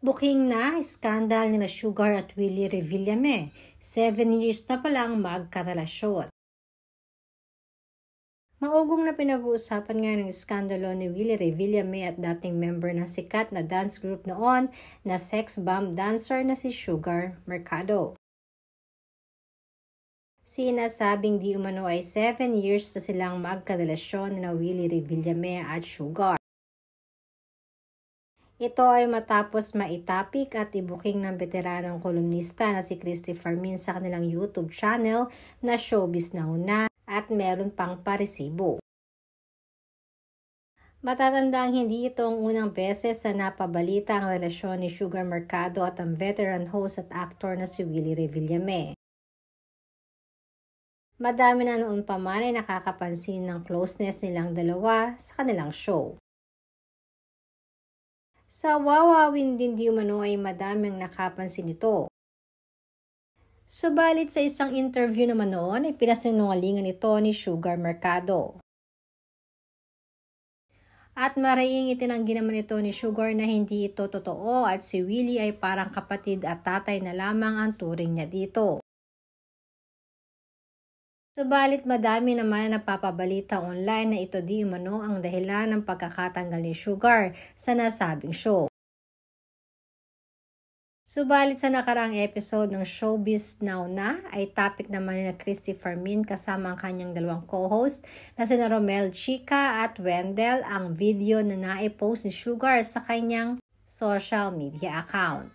Booking na, skandal ni Sugar at Willie Revillame. 7 years na palang magkarelasyon. Maugong na pinag-uusapan nga ng skandalo ni Willie Revillame at dating member ng sikat na dance group noon na sex bomb dancer na si Sugar Mercado. Sinasabing di umano ay 7 years na silang magkarelasyon na Willie Revillame at Sugar. Ito ay matapos maitapik at ibuking ng veteranong kolumnista na si Christy Fermin sa kanilang YouTube channel na Showbiz Now Na at meron pang paresibo. Matatandang hindi ito ang unang beses na napabalita ang relasyon ni Sugar Mercado at ang veteran host at actor na si Willie Revillame. Madami na noon pa man ay nakakapansin ng closeness nilang dalawa sa kanilang show. Sa Wawawin din di umano ay madaming nakapansin ito. Subalit sa isang interview naman noon ay pinasinungalingan ito ni Sugar Mercado. At maraing itinanggi naman ito ni Sugar na hindi ito totoo at si Willie ay parang kapatid at tatay na lamang ang turing niya dito. Subalit madami naman na napapabalita online na ito di umano ang dahilan ng pagkakatanggal ni Sugar sa nasabing show. Subalit sa nakaraang episode ng Showbiz Now Na ay topic naman ni Christy Fermin kasama ang kanyang dalawang co-host na sina Romel Chica at Wendell ang video na naipost ni Sugar sa kanyang social media account.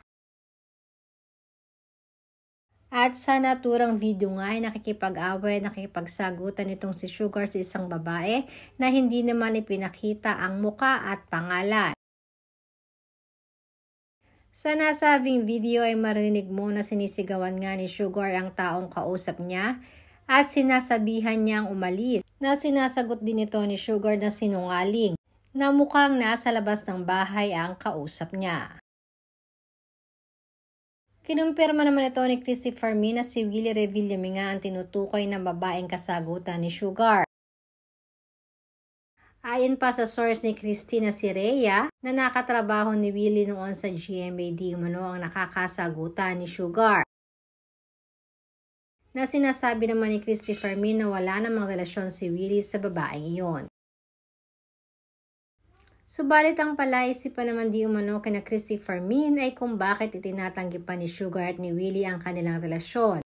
At sa naturang video nga ay nakikipag-away, nakikipagsagutan nitong si Sugar sa isang babae na hindi naman ipinakita ang muka at pangalan. Sa nasabing video ay marinig mo na sinisigawan nga ni Sugar ang taong kausap niya at sinasabihan niyang umalis na sinasagot din ito ni Sugar na sinungaling na mukhang nasa labas ng bahay ang kausap niya. Kinumpirma naman ito ni Christy Fermin na si Willie Revillame nga ang tinutukoy ng babaeng kasagutan ni Sugar. Ayon pa sa source ni Christy na si Rhea na nakatrabaho ni Willie noon sa GMA di umano ang nakakasagutan ni Sugar. Na sinasabi naman ni Christy Fermin na wala namang relasyon si Willie sa babaeng iyon. Subalit ang palaisipan naman di umano kina Christy Fermin ay kung bakit itinatanggi pa ni Sugar at ni Willie ang kanilang relasyon.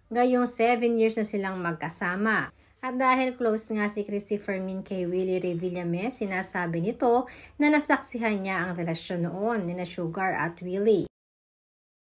Gayong 7 years na silang magkasama. At dahil close nga si Christy Fermin kay Willie Revillame, sinasabi nito na nasaksihan niya ang relasyon noon ni Sugar at Willie.